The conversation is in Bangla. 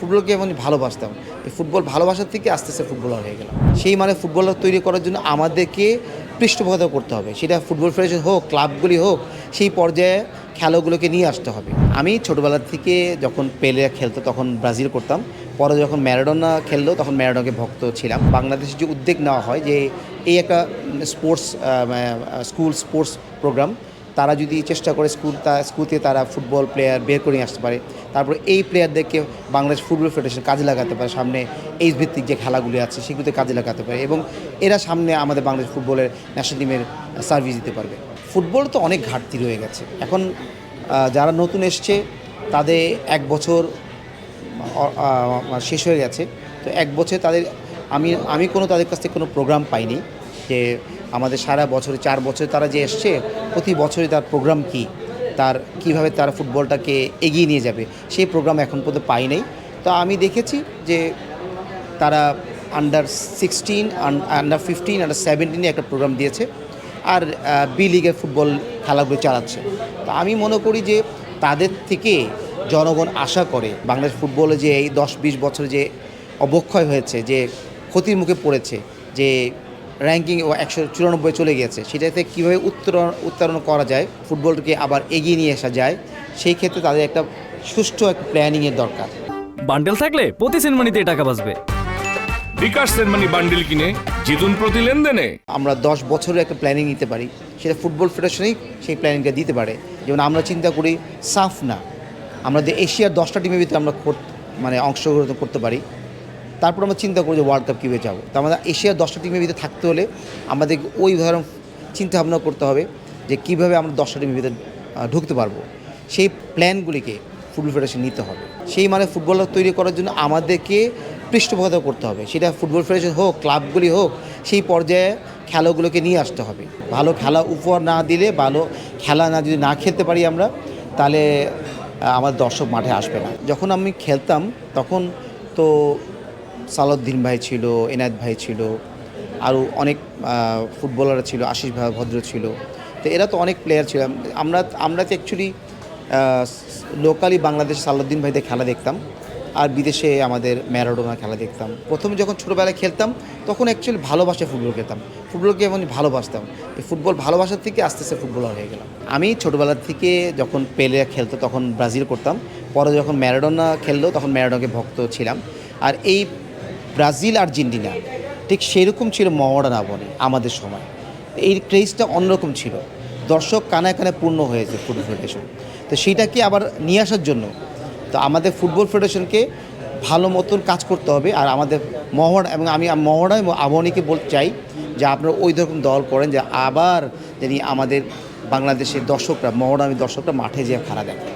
ফুটবলকে আমি ভালোবাসতাম। এই ফুটবল ভালোবাসার থেকে আস্তে, আস্তে ফুটবলার হয়ে গেলাম। সেই ফুটবলার তৈরি করার জন্য আমাদেরকে পৃষ্ঠপোষকতা করতে হবে। সেটা ফুটবল ফেডারেশন হোক, ক্লাবগুলি হোক, সেই পর্যায়ে খেলাগুলোকে নিয়ে আসতে হবে। আমি ছোটোবেলা থেকে যখন পেলে খেলতো তখন ব্রাজিল করতাম। পরে যখন ম্যারাডোনা খেললো তখন ম্যারাডোনাকে ভক্ত ছিলাম। বাংলাদেশে যে উদ্যোগ নেওয়া হয় যে এই একটা স্পোর্টস স্কুল স্পোর্টস প্রোগ্রাম, তারা যদি চেষ্টা করে স্কুল থেকে তারা ফুটবল প্লেয়ার বের করে নিয়ে আসতে পারে, তারপরে এই প্লেয়ারদেরকে বাংলাদেশ ফুটবল ফেডারেশন কাজে লাগাতে পারে, সামনে এইচ ভিত্তিক যে খেলাগুলি আছে সেগুলোতে কাজে লাগাতে পারে এবং এরা সামনে আমাদের বাংলাদেশ ফুটবলের ন্যাশনাল টিমের সার্ভিস দিতে পারবে। ফুটবল তো অনেক ঘাটতি রয়ে গেছে এখন। যারা নতুন এসছে তাদের এক বছর শেষ হয়ে গেছে, তো এক বছর তাদের আমি কোনো তাদের কাছ থেকে কোনো প্রোগ্রাম পাইনি যে আমাদের সারা বছরে 4 বছর তারা যে এসছে প্রতি বছরই তার প্রোগ্রাম কী, তার কিভাবে তারা ফুটবলটাকে এগিয়ে নিয়ে যাবে সেই প্রোগ্রাম এখন পর্যন্ত পাই নাই। তো আমি দেখেছি যে তারা আন্ডার 16, আন্ডার 15, আন্ডার 17 একটা প্রোগ্রাম দিয়েছে আর বি লিগের ফুটবল খেলাগুলো চালাচ্ছে। তো আমি মনে করি যে তাদের থেকে জনগণ আশা করে বাংলাদেশ ফুটবলে যে এই 10-20 বছর যে অবক্ষয় হয়েছে, যে ক্ষতির মুখে পড়েছে, যে র্যাঙ্কিং 194 চলে গিয়েছে, সেটাতে কীভাবে উত্তরণ করা যায়, ফুটবলকে আবার এগিয়ে নিয়ে আসা যায়, সেই ক্ষেত্রে তাদের একটা সুষ্ঠু একটা প্ল্যানিংয়ের দরকার। বান্ডেল থাকলে প্রতি সেনমানিতে টাকা বাঁচবে। বিকাশ সেনমানি বান্ডেল কিনে জিতুন প্রতি লেনদেনে। আমরা 10 বছরের একটা প্ল্যানিং নিতে পারি, সেটা ফুটবল ফেডারেশনই সেই প্ল্যানিংটা দিতে পারে। যেমন আমরা চিন্তা করি সাফ না, আমাদের এশিয়ার 10টা টিমের ভিতরে আমরা অংশগ্রহণ করতে পারি। তারপর আমরা চিন্তা করি যে ওয়ার্ল্ড কাপ কীভাবে যাবো। তো আমাদের এশিয়ার 10টা টিমের ভিতরে থাকতে হলে আমাদের ওই ধরনের চিন্তাভাবনা করতে হবে যে কীভাবে আমরা 10টা টিমের ভিতরে ঢুকতে পারবো। সেই প্ল্যানগুলিকে ফুটবল ফেডারেশন নিতে হবে। সেই ফুটবলার তৈরি করার জন্য আমাদেরকে পৃষ্ঠপোষকতা করতে হবে। সেটা ফুটবল ফেডারেশন হোক, ক্লাবগুলি হোক, সেই পর্যায়ে খেলাগুলোকে নিয়ে আসতে হবে। ভালো খেলা উপহার না দিলে, ভালো খেলা যদি না খেলতে পারি আমরা, তাহলে আমার দর্শক মাঠে আসবে না। যখন আমি খেলতাম তখন তো সালাউদ্দিন ভাই ছিল, এনায়েত ভাই ছিল, আরও অনেক ফুটবলার ছিল, আশিস ভাই ভদ্র ছিল। তো এরা তো অনেক প্লেয়ার ছিল। আমরা তো অ্যাকচুয়ালি লোকালি বাংলাদেশ সালাউদ্দিন ভাইদের খেলা দেখতাম আর বিদেশে আমাদের ম্যারাডোনা খেলা দেখতাম। প্রথমে যখন ছোটোবেলায় খেলতাম তখন অ্যাকচুয়ালি ভালোবাসে ফুটবল খেলতাম, ফুটবলকে আমি ভালোবাসতাম। এই ফুটবল ভালোবাসার থেকে আস্তে আস্তে ফুটবলার হয়ে গেলাম। আমি ছোটোবেলা থেকে যখন পেলে খেলতো তখন ব্রাজিল করতাম। পরে যখন ম্যারাডোনা খেললো তখন ম্যারাডোনাকে ভক্ত ছিলাম। আর এই ব্রাজিল আর্জেন্টিনা ঠিক সেরকম ছিল মহারানা বনে আমাদের সময়। এই ক্রেজটা অন্যরকম ছিল, দর্শক কানায় কানায় পূর্ণ হয়েছে ফুটবল ফেডারেশন। তো সেইটাকে আবার নিয়ে আসার জন্য তো আমাদের ফুটবল ফেডারেশনকে ভালো মতন কাজ করতে হবে। আর আমাদের আমি মহড়া এবং আবাহনীকে বলতে চাই যে আপনারা ওই রকম দল করেন যে আবার যিনি আমাদের বাংলাদেশের দর্শকরা, দর্শকরা মাঠে যেয়ে খেলা দেখেন।